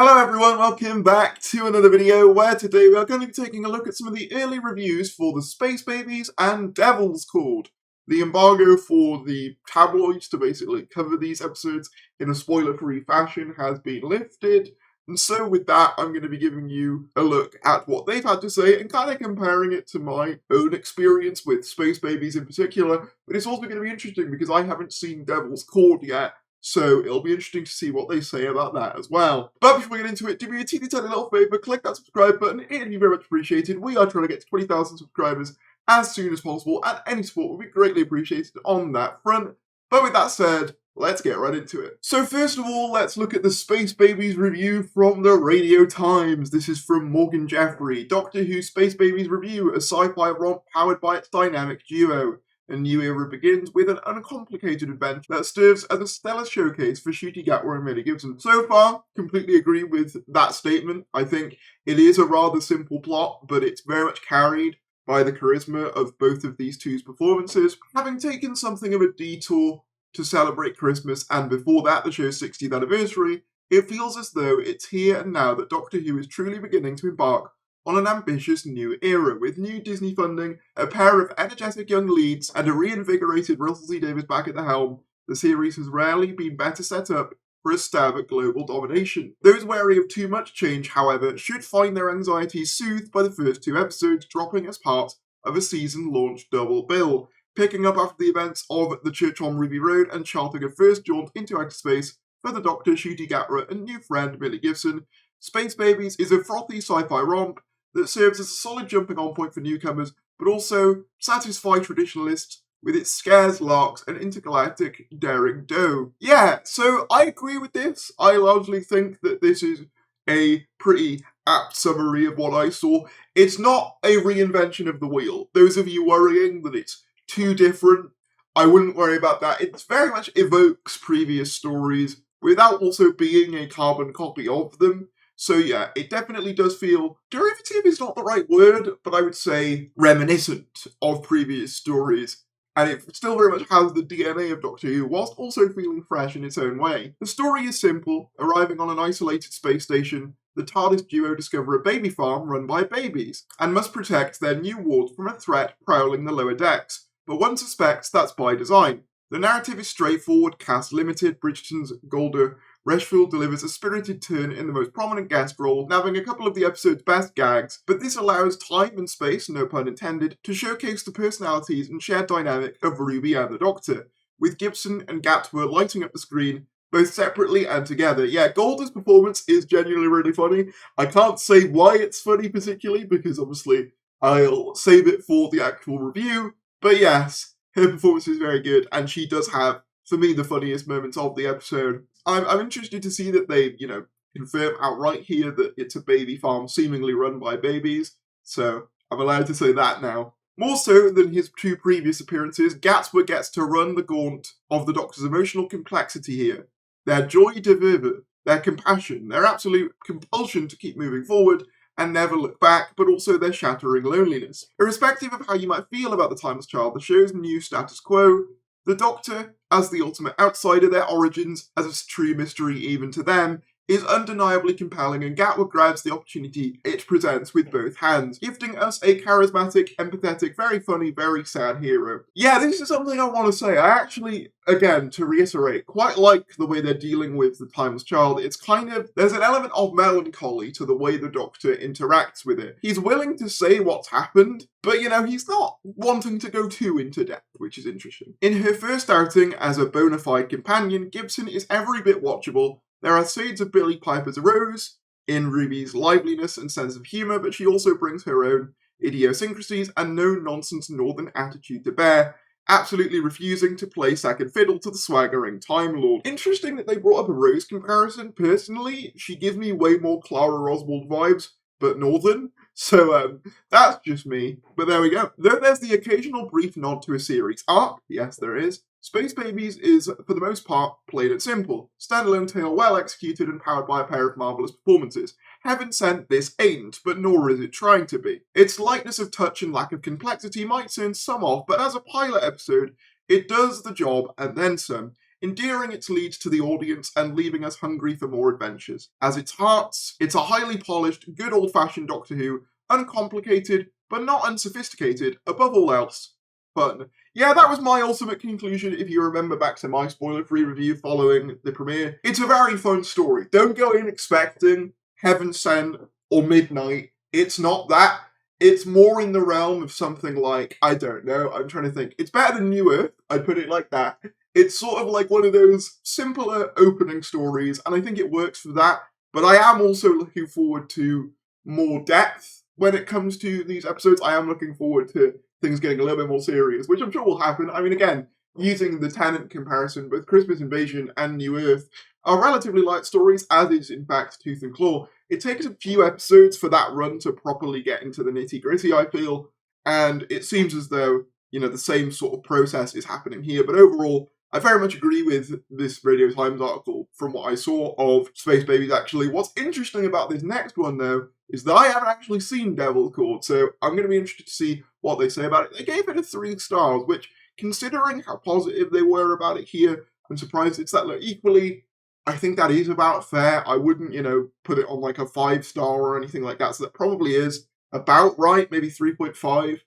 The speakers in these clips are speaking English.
Hello everyone, welcome back to another video where today we are going to be taking a look at some of the early reviews for the Space Babies and Devils CHORD. The embargo for the tabloids to basically cover these episodes in a spoiler-free fashion has been lifted, and so with that I'm going to be giving you a look at what they've had to say and kind of comparing it to my own experience with Space Babies in particular, but it's also going to be interesting because I haven't seen Devils CHORD yet. So it'll be interesting to see what they say about that as well. But before we get into it, do me a teeny tiny little favour, click that subscribe button, it'd be very much appreciated. We are trying to get to 20,000 subscribers as soon as possible, and any support would be greatly appreciated on that front. But with that said, let's get right into it. So first of all, let's look at the Space Babies review from the Radio Times. This is from Morgan Jeffrey. Doctor Who Space Babies review, a sci-fi romp powered by its dynamic duo. A new era begins with an uncomplicated adventure that serves as a stellar showcase for Ncuti Gatwa and Millie Gibson. So far, completely agree with that statement. I think it is a rather simple plot, but it's very much carried by the charisma of both of these two's performances. Having taken something of a detour to celebrate Christmas and before that the show's 60th anniversary, it feels as though it's here and now that Doctor Who is truly beginning to embark on an ambitious new era, with new Disney funding, a pair of energetic young leads, and a reinvigorated Russell T Davies back at the helm. The series has rarely been better set up for a stab at global domination. Those wary of too much change, however, should find their anxieties soothed by the first two episodes dropping as part of a season launch double bill, picking up after the events of The Church on Ruby Road and charting a first jaunt into outer space for the Doctor, Ncuti Gatwa, and new friend Millie Gibson. Space Babies is a frothy sci-fi romp that serves as a solid jumping-on point for newcomers, but also satisfy traditionalists with its scares, larks, and intergalactic daring do. Yeah, so I agree with this. I largely think that this is a pretty apt summary of what I saw. It's not a reinvention of the wheel. Those of you worrying that it's too different, I wouldn't worry about that. It very much evokes previous stories without also being a carbon copy of them. So yeah, it definitely does feel, derivative is not the right word, but I would say reminiscent of previous stories. And it still very much has the DNA of Doctor Who, whilst also feeling fresh in its own way. The story is simple. Arriving on an isolated space station, the TARDIS duo discover a baby farm run by babies, and must protect their new ward from a threat prowling the lower decks. But one suspects that's by design. The narrative is straightforward, cast limited. Bridgerton's Golda Reshfield delivers a spirited turn in the most prominent guest role, nabbing a couple of the episode's best gags, but this allows time and space, no pun intended, to showcase the personalities and shared dynamic of Ruby and the Doctor, with Gibson and Gatwa lighting up the screen, both separately and together. Yeah, Golda's performance is genuinely really funny. I can't say why it's funny particularly, because obviously I'll save it for the actual review, but yes, her performance is very good, and she does have, for me, the funniest moments of the episode. I'm interested to see that they, confirm outright here that it's a baby farm seemingly run by babies, so I'm allowed to say that now. More so than his two previous appearances, Gatwa gets to run the gaunt of the Doctor's emotional complexity here. Their joie de vivre, their compassion, their absolute compulsion to keep moving forward and never look back, but also their shattering loneliness. Irrespective of how you might feel about the Timeless Child, the show's new status quo, the Doctor, as the ultimate outsider, their origins as a true mystery even to them, is undeniably compelling, and Gatwa grabs the opportunity it presents with both hands, gifting us a charismatic, empathetic, very funny, very sad hero. Yeah, this is something I want to say. I actually, again, to reiterate, quite like the way they're dealing with the Timeless Child. It's kind of, there's an element of melancholy to the way the Doctor interacts with it. He's willing to say what's happened, but he's not wanting to go too into depth, which is interesting. In her first outing as a bona fide companion, Gibson is every bit watchable. There are shades of Billie Piper's Rose in Ruby's liveliness and sense of humour, but she also brings her own idiosyncrasies and no-nonsense northern attitude to bear, absolutely refusing to play second fiddle to the swaggering Time Lord. Interesting that they brought up a Rose comparison. Personally, she gives me way more Clara Oswald vibes, but northern. So, that's just me. But there we go. Though there's the occasional brief nod to a series arc, yes there is, Space Babies is, for the most part, plain and simple. Standalone tale well executed and powered by a pair of marvellous performances. Heaven sent, this ain't, but nor is it trying to be. Its lightness of touch and lack of complexity might turn some off, but as a pilot episode, it does the job and then some. endearing its leads to the audience and leaving us hungry for more adventures. As its hearts, it's a highly polished, good old-fashioned Doctor Who, uncomplicated, but not unsophisticated, above all else, fun. Yeah, that was my ultimate conclusion if you remember back to my spoiler-free review following the premiere. It's a very fun story. Don't go in expecting Heaven Sent or Midnight. It's not that. It's more in the realm of something like, I don't know, I'm trying to think. It's better than New Earth, I'd put it like that. It's sort of like one of those simpler opening stories, and I think it works for that. But I am also looking forward to more depth when it comes to these episodes. I am looking forward to things getting a little bit more serious, which I'm sure will happen. I mean, again, using the Tennant comparison, both Christmas Invasion and New Earth are relatively light stories, as is, in fact, Tooth and Claw. It takes a few episodes for that run to properly get into the nitty-gritty, I feel, and it seems as though, you know, the same sort of process is happening here. But overall, I very much agree with this Radio Times article from what I saw of Space Babies, actually. What's interesting about this next one, though, is that I haven't actually seen Devil's Chord, so I'm going to be interested to see what they say about it. They gave it a 3 stars, which, considering how positive they were about it here, I'm surprised it's that low. Equally, I think that is about fair. I wouldn't, you know, put it on like a 5-star or anything like that, so that probably is about right, maybe 3.5.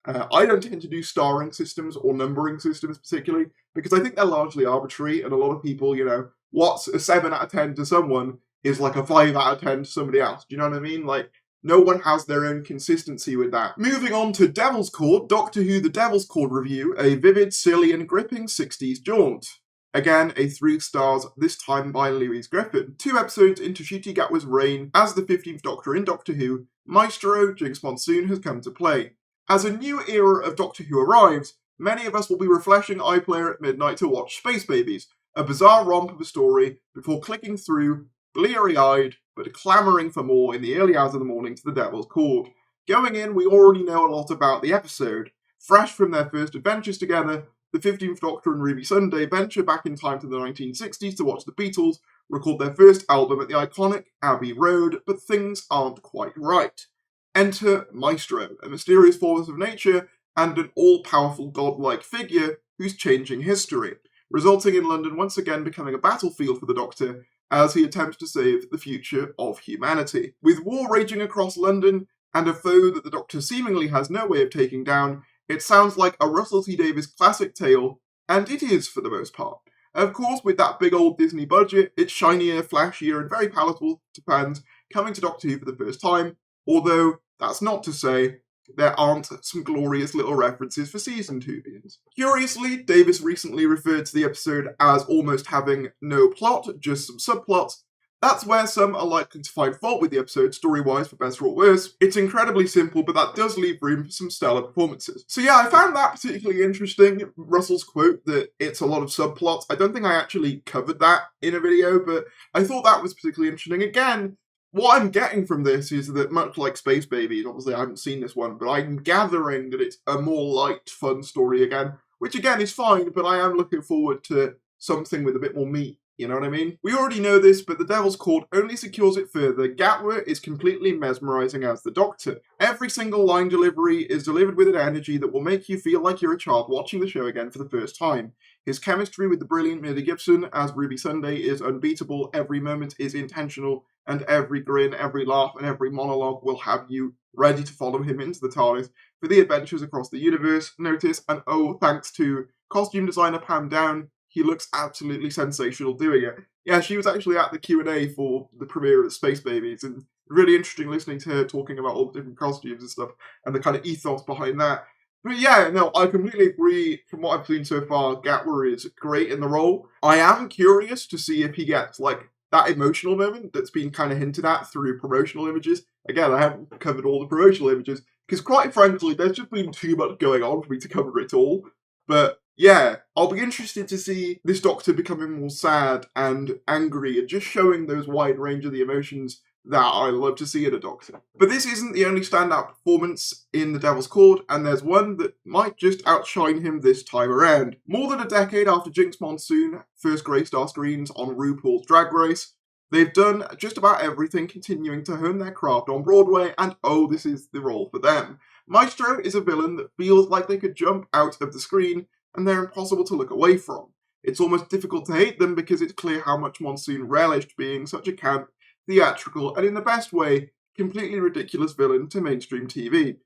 I don't tend to do starring systems or numbering systems particularly, because I think they're largely arbitrary, and a lot of people, you know, what's a 7 out of 10 to someone is like a 5 out of 10 to somebody else. Do you know what I mean? Like, no one has their own consistency with that. Moving on to Devil's Chord, Doctor Who The Devil's Chord review, a vivid, silly and gripping 60s jaunt. Again, a 3 stars, this time by Louise Griffin. 2 episodes into Ncuti Gatwa's reign as the 15th Doctor in Doctor Who, Maestro Jinx Monsoon has come to play. As a new era of Doctor Who arrives, many of us will be refreshing iPlayer at midnight to watch Space Babies, a bizarre romp of a story, before clicking through, bleary-eyed, but clamouring for more in the early hours of the morning to The Devil's Chord. Going in, we already know a lot about the episode. Fresh from their first adventures together, the 15th Doctor and Ruby Sunday venture back in time to the 1960s to watch the Beatles record their first album at the iconic Abbey Road, but things aren't quite right. Enter Maestro, a mysterious force of nature and an all-powerful godlike figure who's changing history, resulting in London once again becoming a battlefield for the Doctor as he attempts to save the future of humanity. With war raging across London and a foe that the Doctor seemingly has no way of taking down, it sounds like a Russell T Davies classic tale, and it is for the most part. Of course, with that big old Disney budget, it's shinier, flashier, and very palatable to fans coming to Doctor Who for the first time, although that's not to say there aren't some glorious little references for Season 2 viewers. Curiously, Davis recently referred to the episode as almost having no plot, just some subplots. That's where some are likely to find fault with the episode, story-wise, for better or worse. It's incredibly simple, but that does leave room for some stellar performances. So yeah, I found that particularly interesting, Russell's quote that it's a lot of subplots. I don't think I actually covered that in a video, but I thought that was particularly interesting. Again, what I'm getting from this is that, much like Space Babies, obviously I haven't seen this one, but I'm gathering that it's a more light, fun story again, which again is fine, but I am looking forward to something with a bit more meat. You know what I mean? We already know this, but The Devil's Chord only secures it further. Gatwa is completely mesmerising as the Doctor. Every single line delivery is delivered with an energy that will make you feel like you're a child watching the show again for the first time. His chemistry with the brilliant Millie Gibson as Ruby Sunday is unbeatable. Every moment is intentional, and every grin, every laugh, and every monologue will have you ready to follow him into the TARDIS for the adventures across the universe. Notice, and oh, thanks to costume designer Pam Down, he looks absolutely sensational doing it. Yeah, she was actually at the Q&A for the premiere of Space Babies, and really interesting listening to her talking about all the different costumes and stuff, and the kind of ethos behind that. But yeah, no, I completely agree. From what I've seen so far, Gatwa is great in the role. I am curious to see if he gets, like, that emotional moment that's been kind of hinted at through promotional images. Again, I haven't covered all the promotional images, because quite frankly, there's just been too much going on for me to cover it all. But yeah, I'll be interested to see this Doctor becoming more sad and angry and just showing those wide range of the emotions that I love to see in a Doctor. But this isn't the only standout performance in The Devil's Chord, and there's one that might just outshine him this time around. More than a decade after Jinx Monsoon first graced our screens on RuPaul's Drag Race, they've done just about everything, continuing to hone their craft on Broadway, and oh, this is the role for them. Maestro is a villain that feels like they could jump out of the screen, and they're impossible to look away from. It's almost difficult to hate them because it's clear how much Monsoon relished being such a camp, theatrical, and in the best way, completely ridiculous villain to mainstream TV.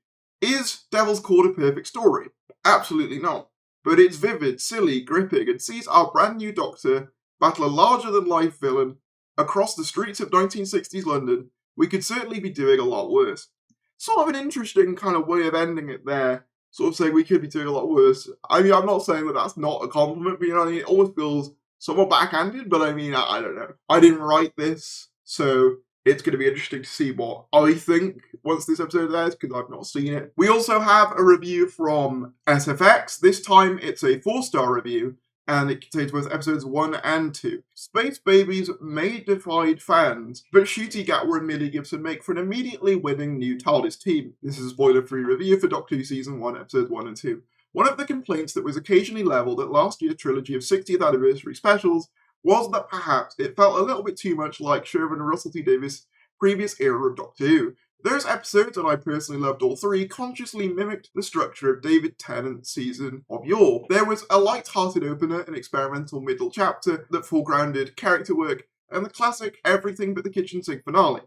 Is Devil's Chord a perfect story? Absolutely not. But it's vivid, silly, gripping, and sees our brand new Doctor battle a larger-than-life villain across the streets of 1960s London. We could certainly be doing a lot worse. Sort of an interesting kind of way of ending it there. Sort of saying we could be doing a lot worse. I mean, I'm not saying that that's not a compliment, but you know what I mean? It almost feels somewhat backhanded, but I mean, I don't know. I didn't write this, so it's going to be interesting to see what I think once this episode airs, because I've not seen it. We also have a review from SFX. This time it's a 4-star review, and it contains both episodes 1 and 2. Space Babies may divide fans, but Ncuti Gatwa and Millie Gibson make for an immediately winning new TARDIS team. This is a spoiler-free review for Doctor Who Season 1, Episodes 1 and 2. One of the complaints that was occasionally levelled at last year's trilogy of 60th anniversary specials was that perhaps it felt a little bit too much like Sherwin and Russell T Davies' previous era of Doctor Who. Those episodes, and I personally loved all 3, consciously mimicked the structure of David Tennant's season of yore. There was a light-hearted opener, an experimental middle chapter that foregrounded character work, and the classic everything but the kitchen sink finale.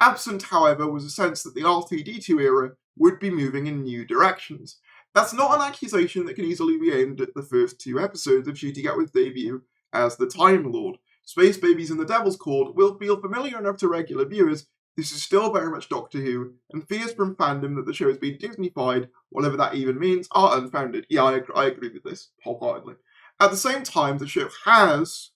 Absent, however, was a sense that the RTD2 era would be moving in new directions. That's not an accusation that can easily be aimed at the first 2 episodes of Ncuti Gatwa's debut as the Time Lord. Space Babies and the Devil's Chord will feel familiar enough to regular viewers. This is still very much Doctor Who, and fears from fandom that the show has been Disney-fied, whatever that even means, are unfounded. Yeah, I agree with this wholeheartedly. At the same time, the show has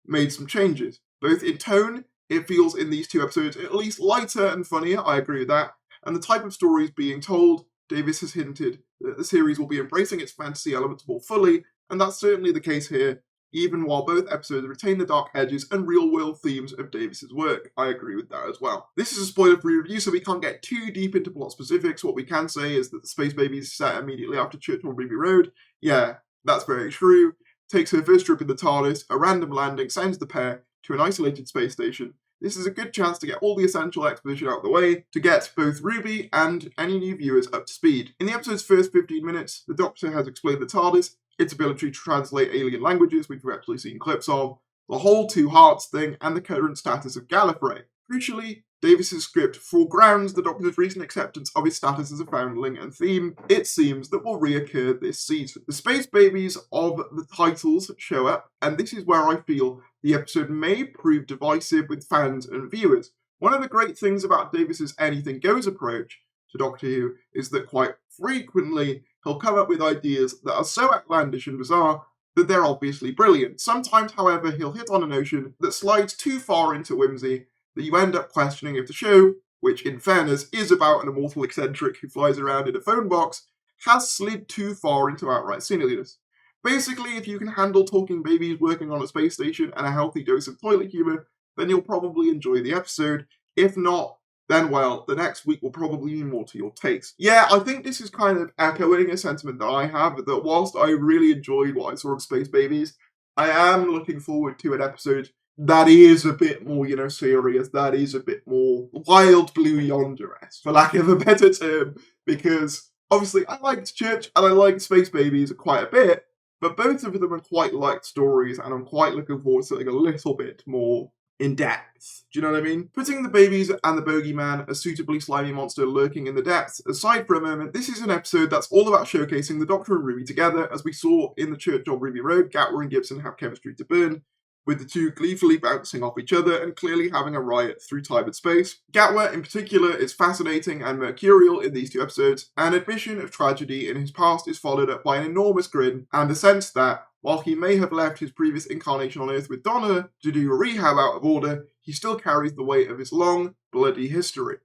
made some changes. Both in tone, it feels in these 2 episodes at least lighter and funnier, I agree with that, and the type of stories being told, Davis has hinted that the series will be embracing its fantasy elements more fully, and that's certainly the case here, even while both episodes retain the dark edges and real-world themes of Davis's work. I agree with that as well. This is a spoiler-free review, so we can't get too deep into plot specifics. What we can say is that the Space Babies is set immediately after Churchill Ruby Road. Yeah, that's very true. Takes her first trip in the TARDIS, a random landing sends the pair to an isolated space station. This is a good chance to get all the essential exposition out of the way, to get both Ruby and any new viewers up to speed. In the episode's first 15 minutes, the Doctor has explained the TARDIS, its ability to translate alien languages, which we've actually seen clips of, the whole Two Hearts thing, and the current status of Gallifrey. Crucially, Davis's script foregrounds the Doctor's recent acceptance of his status as a foundling and theme, it seems, that will reoccur this season. The Space Babies of the titles show up, and this is where I feel the episode may prove divisive with fans and viewers. One of the great things about Davis's anything goes approach to Doctor Who is that quite frequently he'll come up with ideas that are so outlandish and bizarre that they're obviously brilliant. Sometimes, however, he'll hit on a notion that slides too far into whimsy that you end up questioning if the show, which in fairness is about an immortal eccentric who flies around in a phone box, has slid too far into outright silliness. Basically, if you can handle talking babies working on a space station and a healthy dose of toilet humour, then you'll probably enjoy the episode. If not, then well, the next week will probably be more to your taste. Yeah, I think this is kind of echoing a sentiment that I have, that whilst I really enjoyed what I saw of Space Babies, I am looking forward to an episode that is a bit more, serious, that is a bit more Wild Blue Yonder-esque, for lack of a better term, because obviously I liked Church and I liked Space Babies quite a bit, but both of them are quite light stories, and I'm quite looking forward to something a little bit more in depth. Do you know what I mean? Putting the babies and the bogeyman, a suitably slimy monster lurking in the depths, aside for a moment, this is an episode that's all about showcasing the Doctor and Ruby together. As we saw in the Church on Ruby Road, Gatwa and Gibson have chemistry to burn, with the two gleefully bouncing off each other and clearly having a riot through time and space. Gatwa, in particular, is fascinating and mercurial in these 2 episodes. An admission of tragedy in his past is followed up by an enormous grin and a sense that, while he may have left his previous incarnation on Earth with Donna to do a rehab out of order, he still carries the weight of his long, bloody history.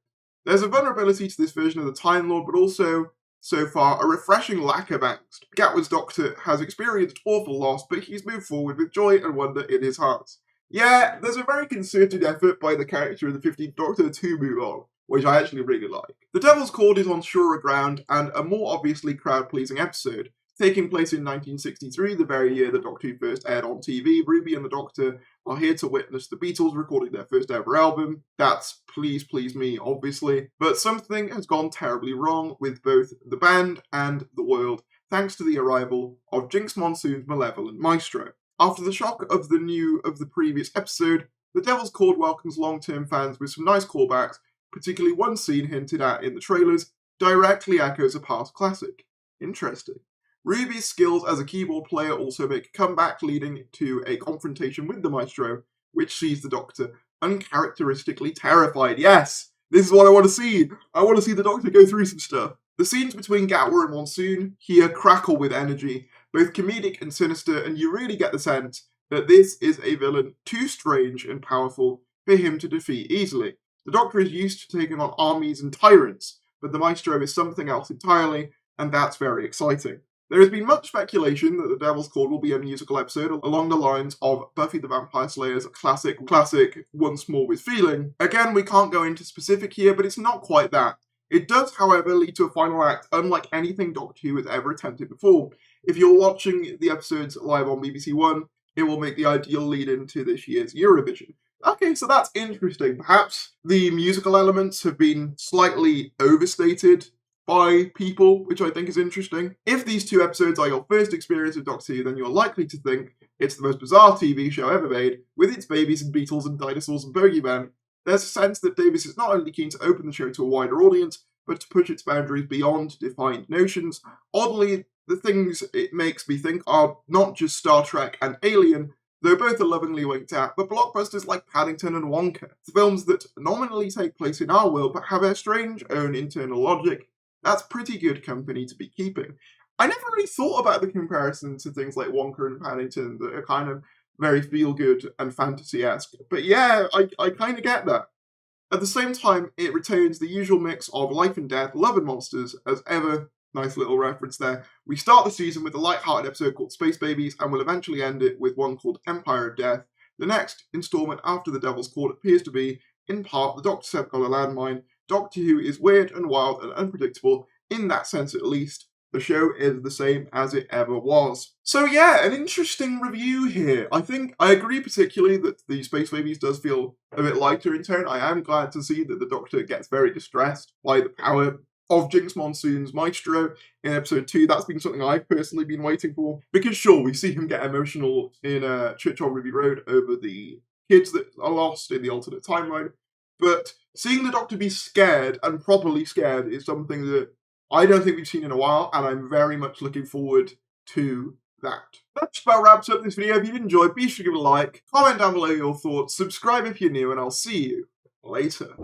There's a vulnerability to this version of the Time Lord, but also, so far, a refreshing lack of angst. Gatwa's Doctor has experienced awful loss, but he's moved forward with joy and wonder in his heart. Yeah, there's a very concerted effort by the character of the 15th Doctor to move on, which I actually really like. The Devil's Chord is on surer ground and a more obviously crowd-pleasing episode. Taking place in 1963, the very year the Doctor Who first aired on TV, Ruby and the Doctor are here to witness the Beatles recording their first ever album. That's Please Please Me, obviously. But something has gone terribly wrong with both the band and the world, thanks to the arrival of Jinx Monsoon's malevolent maestro. After the shock of the previous episode, the Devil's Chord welcomes long-term fans with some nice callbacks, particularly one scene hinted at in the trailers directly echoes a past classic. Interesting. Ruby's skills as a keyboard player also make a comeback, leading to a confrontation with the Maestro, which sees the Doctor uncharacteristically terrified. Yes! This is what I want to see! I want to see the Doctor go through some stuff. The scenes between Gatwa and Monsoon here crackle with energy, both comedic and sinister, and you really get the sense that this is a villain too strange and powerful for him to defeat easily. The Doctor is used to taking on armies and tyrants, but the Maestro is something else entirely, and that's very exciting. There has been much speculation that the Devil's Chord will be a musical episode along the lines of Buffy the Vampire Slayer's classic Once More with Feeling. Again, we can't go into specific here, but it's not quite that. It does, however, lead to a final act unlike anything Doctor Who has ever attempted before. If you're watching the episodes live on BBC One, it will make the ideal lead-in to this year's Eurovision. Okay, so that's interesting. Perhaps the musical elements have been slightly overstated by people, which I think is interesting. If these two episodes are your first experience with Doctor Who, then you're likely to think it's the most bizarre TV show ever made, with its babies and beetles and dinosaurs and bogeymen. There's a sense that Davis is not only keen to open the show to a wider audience, but to push its boundaries beyond defined notions. Oddly, the things it makes me think are not just Star Trek and Alien, though both are lovingly winked at, but blockbusters like Paddington and Wonka, films that nominally take place in our world but have a strange own internal logic. That's pretty good company to be keeping. I never really thought about the comparison to things like Wonka and Paddington that are kind of very feel-good and fantasy-esque. But yeah, I kind of get that. At the same time, it retains the usual mix of life and death, love and monsters, as ever. Nice little reference there. We start the season with a light-hearted episode called Space Babies, and we'll eventually end it with one called Empire of Death. The next instalment after the Devil's Chord appears to be, in part, the Doctor Seb got a landmine. Doctor Who is weird and wild and unpredictable, in that sense at least. The show is the same as it ever was. So yeah, an interesting review here. I think I agree particularly that the Space Babies does feel a bit lighter in tone. I am glad to see that the Doctor gets very distressed by the power of Jinx Monsoon's Maestro in episode 2. That's been something I've personally been waiting for. Because sure, we see him get emotional in Church on Ruby Road over the kids that are lost in the alternate timeline. But seeing the Doctor be scared, and properly scared, is something that I don't think we've seen in a while, and I'm very much looking forward to that. That just about wraps up this video. If you've enjoyed, be sure to give it a like, comment down below your thoughts, subscribe if you're new, and I'll see you later.